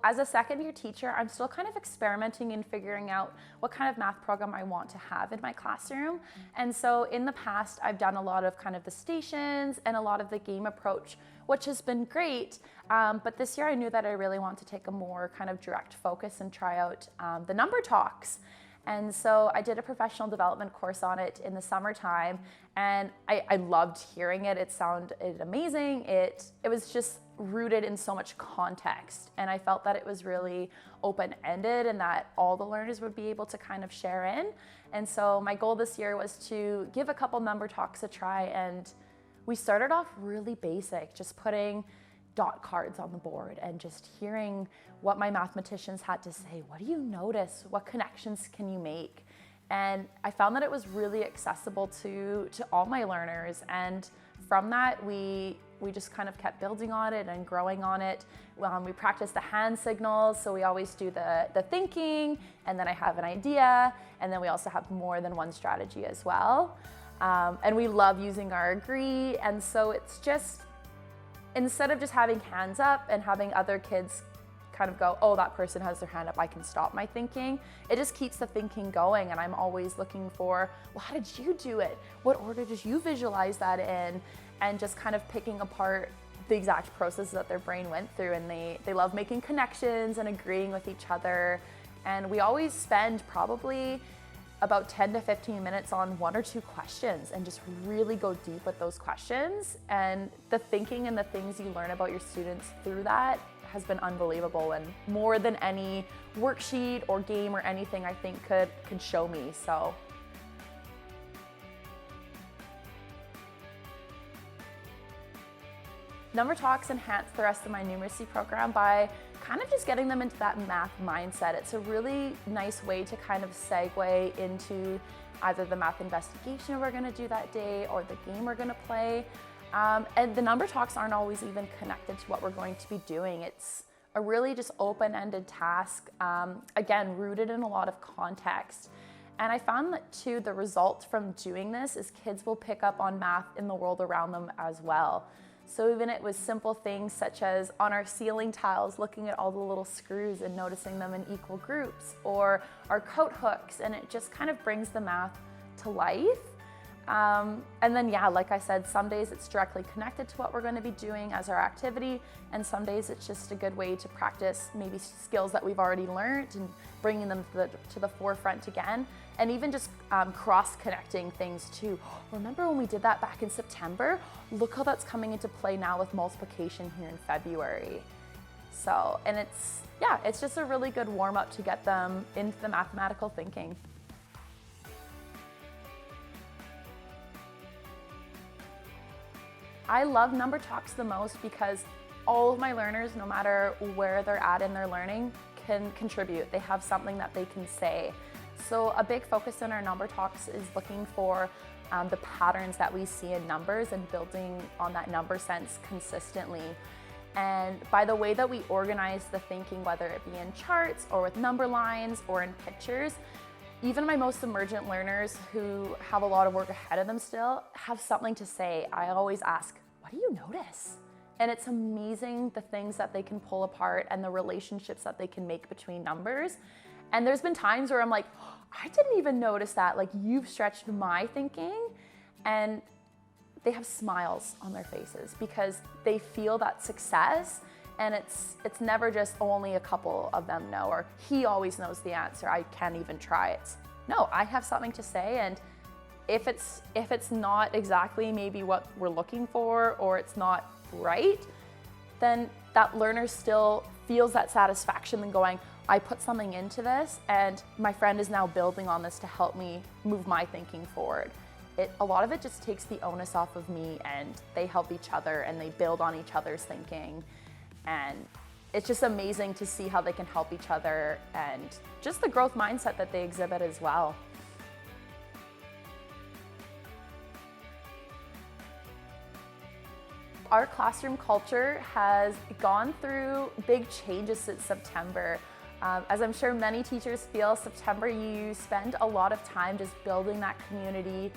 As a second year teacher, I'm still kind of experimenting and figuring out what kind of math program I want to have in my classroom. And so in the past, I've done a lot of kind of the stations and a lot of the game approach, which has been great. But this year I knew that I really want to take a more kind of direct focus and try out the number talks. And so I did a professional development course on it in the summertime, and I loved hearing it. It sounded amazing. It was just rooted in so much context, and I felt that it was really open-ended and that all the learners would be able to kind of share in. And so my goal this year was to give a couple number talks a try, and we started off really basic, just putting dot cards on the board and just hearing what my mathematicians had to say. What do you notice? What connections can you make? And I found that it was really accessible to all my learners. And from that, we just kind of kept building on it and growing on it. We practiced the hand signals, so we always do the thinking, and then I have an idea, and then we also have more than one strategy as well. And we love using our agree, and so it's just, instead of just having hands up and having other kids kind of go, oh, that person has their hand up, I can stop my thinking, it just keeps the thinking going. And I'm always looking for, well, how did you do it? What order did you visualize that in? And just kind of picking apart the exact processes that their brain went through. And they love making connections and agreeing with each other. And we always spend probably about 10 to 15 minutes on one or two questions and just really go deep with those questions. And the thinking and the things you learn about your students through that has been unbelievable, and more than any worksheet or game or anything I think could show me. So Number Talks enhance the rest of my numeracy program by kind of just getting them into that math mindset. It's a really nice way to kind of segue into either the math investigation we're going to do that day or the game we're going to play. And the number talks aren't always even connected to what we're going to be doing. It's a really just open-ended task, again, rooted in a lot of context. And I found that too, the result from doing this is kids will pick up on math in the world around them as well. So even it was simple things such as on our ceiling tiles, looking at all the little screws and noticing them in equal groups, or our coat hooks, and it just kind of brings the math to life. And then, yeah, like I said, some days it's directly connected to what we're going to be doing as our activity, and some days it's just a good way to practice maybe skills that we've already learned and bringing them to the forefront again, and even just cross-connecting things too. Remember when we did that back in September? Look how that's coming into play now with multiplication here in February. So, and it's just a really good warm-up to get them into the mathematical thinking. I love Number Talks the most because all of my learners, no matter where they're at in their learning, can contribute. They have something that they can say. So a big focus in our Number Talks is looking for the patterns that we see in numbers and building on that number sense consistently. And by the way that we organize the thinking, whether it be in charts or with number lines or in pictures, even my most emergent learners who have a lot of work ahead of them still have something to say. I always ask, what do you notice? And it's amazing the things that they can pull apart and the relationships that they can make between numbers. And there's been times where I'm like, oh, I didn't even notice that. Like, you've stretched my thinking. And they have smiles on their faces because they feel that success. And it's never just only a couple of them know, or he always knows the answer, I can't even try it. No, I have something to say, and if it's not exactly maybe what we're looking for, or it's not right, then that learner still feels that satisfaction in going, I put something into this, and my friend is now building on this to help me move my thinking forward. A lot of it just takes the onus off of me, and they help each other, and they build on each other's thinking. And it's just amazing to see how they can help each other and just the growth mindset that they exhibit as well. Our classroom culture has gone through big changes since September. As I'm sure many teachers feel, September you spend a lot of time just building that community,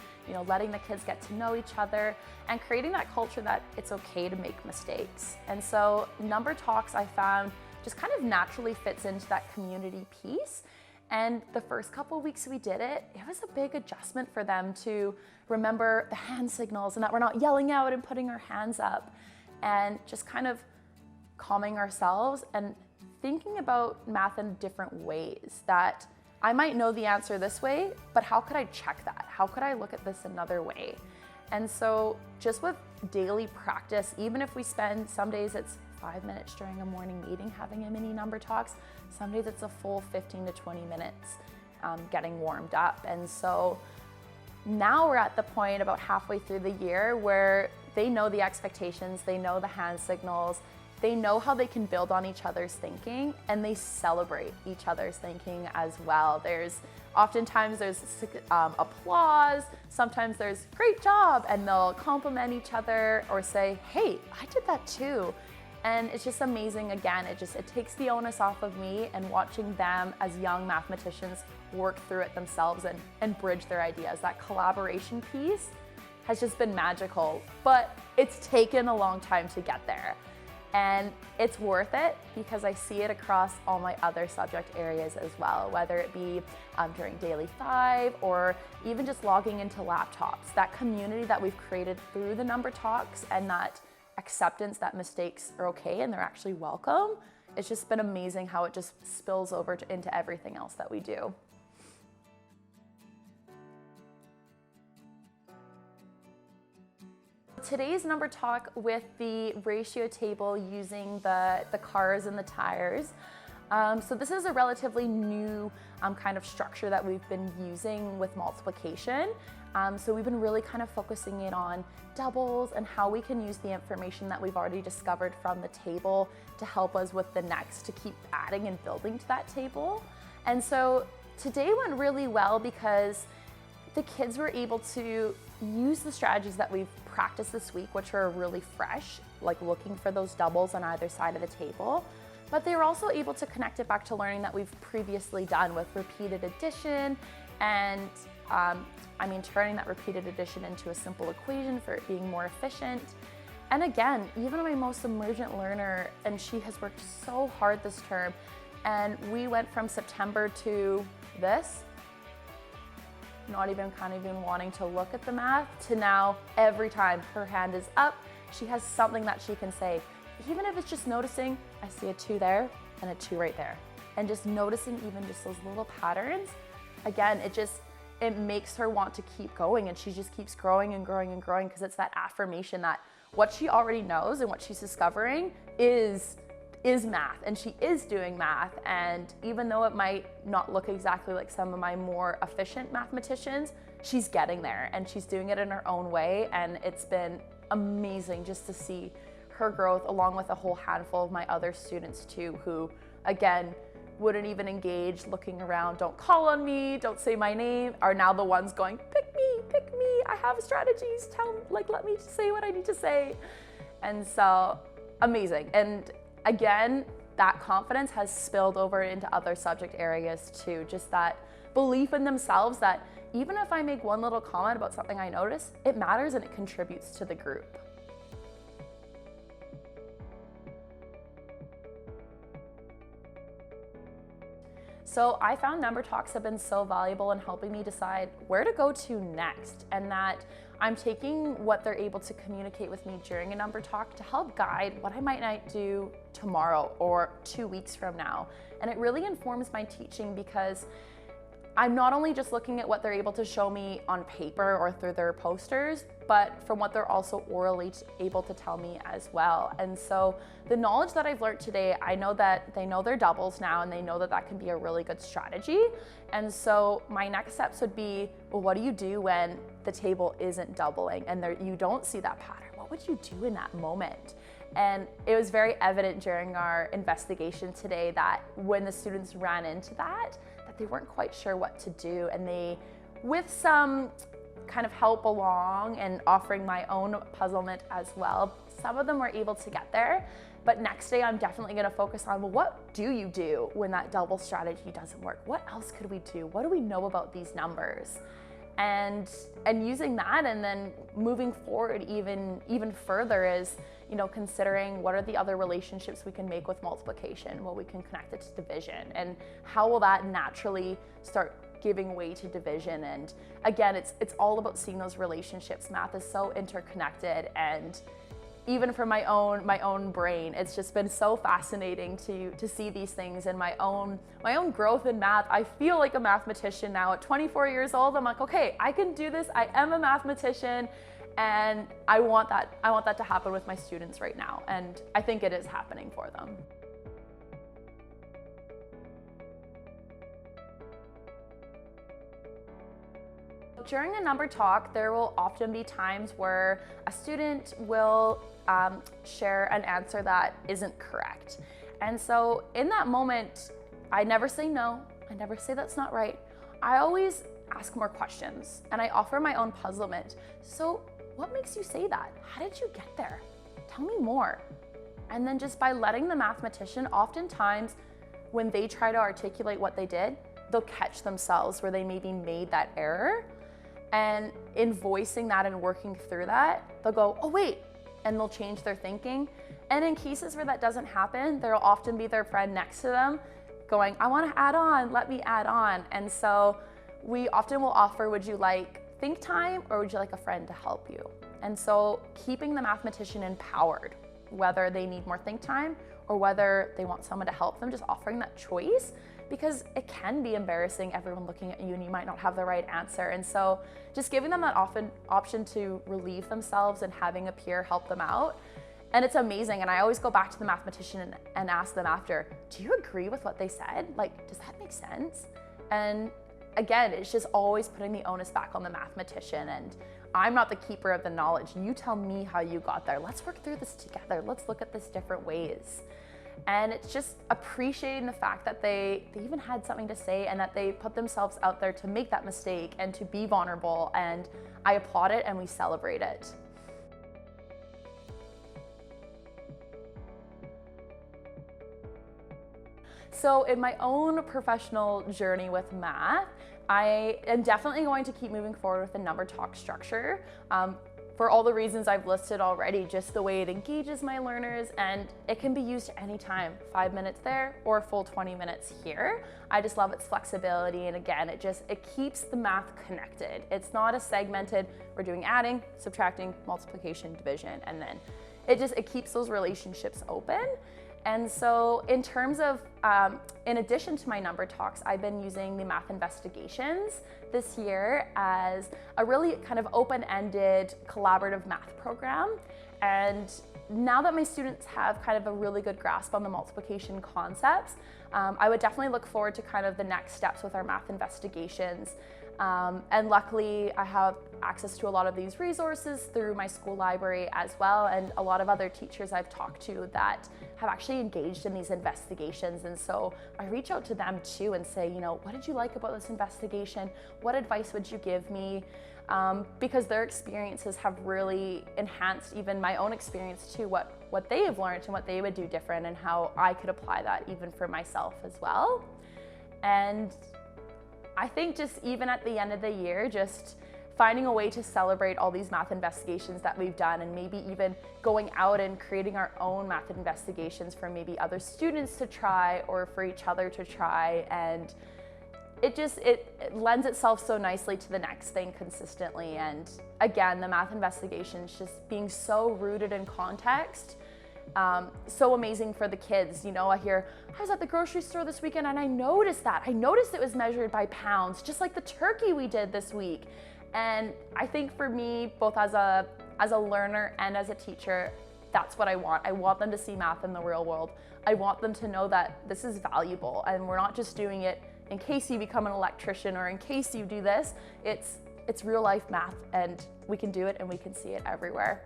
letting the kids get to know each other and creating that culture that it's okay to make mistakes. And so Number Talks I found just kind of naturally fits into that community piece. And the first couple of weeks we did it, it was a big adjustment for them to remember the hand signals and that we're not yelling out and putting our hands up, and just kind of calming ourselves and thinking about math in different ways. That I might know the answer this way, but how could I check that? How could I look at this another way? And so just with daily practice, even if we spend, some days it's 5 minutes during a morning meeting having a mini number talks, some days it's a full 15 to 20 minutes getting warmed up. And so now we're at the point about halfway through the year where they know the expectations, they know the hand signals, they know how they can build on each other's thinking, and they celebrate each other's thinking as well. Oftentimes there's applause, sometimes there's great job, and they'll compliment each other or say, hey, I did that too. And it's just amazing. Again, it takes the onus off of me, and watching them as young mathematicians work through it themselves and bridge their ideas. That collaboration piece has just been magical, but it's taken a long time to get there. And it's worth it because I see it across all my other subject areas as well, whether it be during Daily 5 or even just logging into laptops. That community that we've created through the number talks and that acceptance that mistakes are okay and they're actually welcome, it's just been amazing how it just spills over into everything else that we do. Today's number talk with the ratio table using the cars and the tires. So this is a relatively new kind of structure that we've been using with multiplication. So we've been really kind of focusing it on doubles and how we can use the information that we've already discovered from the table to help us with the next, to keep adding and building to that table. And so today went really well because the kids were able to use the strategies that we've practiced this week, which are really fresh, like looking for those doubles on either side of the table. But they were also able to connect it back to learning that we've previously done with repeated addition and turning that repeated addition into a simple equation for it being more efficient. And again, even my most emergent learner, and she has worked so hard this term, and we went from September to this, not even wanting to look at the math, to now every time her hand is up, she has something that she can say. Even if it's just noticing, I see a 2 there and a 2 right there. And just noticing even just those little patterns, again, it makes her want to keep going, and she just keeps growing and growing and growing because it's that affirmation that what she already knows and what she's discovering is math, and she is doing math. And even though it might not look exactly like some of my more efficient mathematicians, she's getting there and she's doing it in her own way. And it's been amazing just to see her growth, along with a whole handful of my other students too, who again wouldn't even engage, looking around, don't call on me, don't say my name, are now the ones going, pick me, I have strategies, let me say what I need to say. And so amazing. And again, that confidence has spilled over into other subject areas too. Just that belief in themselves that even if I make one little comment about something I notice, it matters and it contributes to the group. So I found number talks have been so valuable in helping me decide where to go to next, and that I'm taking what they're able to communicate with me during a number talk to help guide what I might not do tomorrow or 2 weeks from now. And it really informs my teaching because I'm not only just looking at what they're able to show me on paper or through their posters, but from what they're also orally able to tell me as well. And so the knowledge that I've learned today, I know that they know their doubles now, and they know that that can be a really good strategy. And so my next steps would be, well, what do you do when the table isn't doubling and you don't see that pattern? What would you do in that moment? And it was very evident during our investigation today that when the students ran into that they weren't quite sure what to do. And they, with some kind of help along and offering my own puzzlement as well, some of them were able to get there. But next day, I'm definitely gonna focus on, well, what do you do when that double strategy doesn't work? What else could we do? What do we know about these numbers? and using that, and then moving forward even further is, you know, considering what are the other relationships we can make with multiplication, well, we can connect it to division, and how will that naturally start giving way to division. And again, it's all about seeing those relationships. Math is so interconnected, and even for my own brain, it's just been so fascinating to see these things in my own growth in math. I feel like a mathematician now at 24 years old. I'm like, okay, I can do this. I am a mathematician, and I want that to happen with my students right now, and I think it is happening for them. During a number talk, there will often be times where a student will share an answer that isn't correct. And so in that moment, I never say no, I never say that's not right. I always ask more questions, and I offer my own puzzlement. So what makes you say that? How did you get there? Tell me more. And then just by letting the mathematician, oftentimes when they try to articulate what they did, they'll catch themselves where they maybe made that error. And in voicing that and working through that, they'll go, oh wait, and they'll change their thinking. And in cases where that doesn't happen, there'll often be their friend next to them going, I want to add on, let me add on. And so we often will offer, would you like think time, or would you like a friend to help you? And so keeping the mathematician empowered, whether they need more think time or whether they want someone to help them, just offering that choice, because it can be embarrassing, everyone looking at you, and you might not have the right answer. And so just giving them that option to relieve themselves and having a peer help them out. And it's amazing. And I always go back to the mathematician and ask them after, do you agree with what they said? Like, does that make sense? And again, it's just always putting the onus back on the mathematician. And I'm not the keeper of the knowledge. You tell me how you got there. Let's work through this together. Let's look at this different ways. And it's just appreciating the fact that they even had something to say, and that they put themselves out there to make that mistake and to be vulnerable. And I applaud it and we celebrate it. So in my own professional journey with math, I am definitely going to keep moving forward with the number talk structure. For all the reasons I've listed already, just the way it engages my learners, and it can be used anytime, 5 minutes there or a full 20 minutes here. I just love its flexibility, and again, it keeps the math connected. It's not a segmented, we're doing adding, subtracting, multiplication, division, and then it keeps those relationships open. And so in terms of, in addition to my number talks, I've been using the math investigations this year as a really kind of open-ended collaborative math program. And now that my students have kind of a really good grasp on the multiplication concepts, I would definitely look forward to kind of the next steps with our math investigations. And luckily, I have access to a lot of these resources through my school library as well, and a lot of other teachers I've talked to that have actually engaged in these investigations. And so I reach out to them too and say, you know, what did you like about this investigation? What advice would you give me? Because their experiences have really enhanced even my own experience too, what they have learned and what they would do different, and how I could apply that even for myself as well. And I think just even at the end of the year, just finding a way to celebrate all these math investigations that we've done, and maybe even going out and creating our own math investigations for maybe other students to try or for each other to try. And it lends itself so nicely to the next thing consistently. And again, the math investigations just being so rooted in context, so amazing for the kids. You know, I was at the grocery store this weekend and I noticed it was measured by pounds, just like the turkey we did this week. And I think for me, both as a learner and as a teacher, that's what I want. I want them to see math in the real world. I want them to know that this is valuable, and we're not just doing it in case you become an electrician or in case you do this. It's real life math, and we can do it and we can see it everywhere.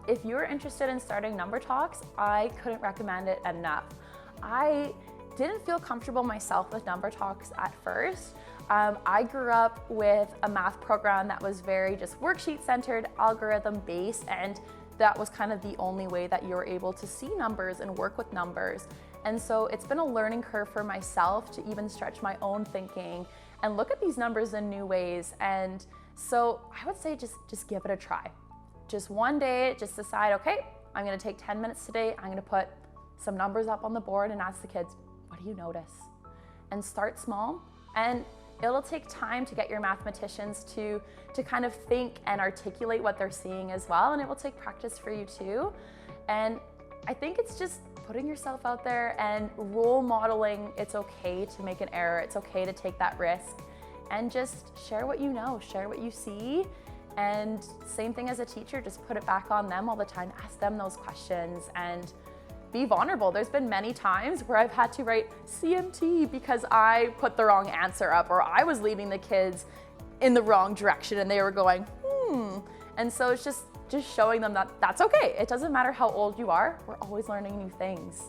If you're interested in starting number talks, I couldn't recommend it enough. I didn't feel comfortable myself with number talks at first. I grew up with a math program that was very just worksheet centered, algorithm based, and that was kind of the only way that you were able to see numbers and work with numbers. And so it's been a learning curve for myself to even stretch my own thinking and look at these numbers in new ways. And so I would say just give it a try. Just one day, just decide, okay, I'm gonna take 10 minutes today, I'm gonna put some numbers up on the board and ask the kids, what do you notice? And start small. And it'll take time to get your mathematicians to kind of think and articulate what they're seeing as well. And it will take practice for you too. And I think it's just putting yourself out there and role modeling. It's okay to make an error. It's okay to take that risk and just share what you know, share what you see. And same thing as a teacher, just put it back on them all the time. Ask them those questions and be vulnerable. There's been many times where I've had to write CMT because I put the wrong answer up, or I was leading the kids in the wrong direction and they were going, And so it's just showing them that that's okay. It doesn't matter how old you are, we're always learning new things.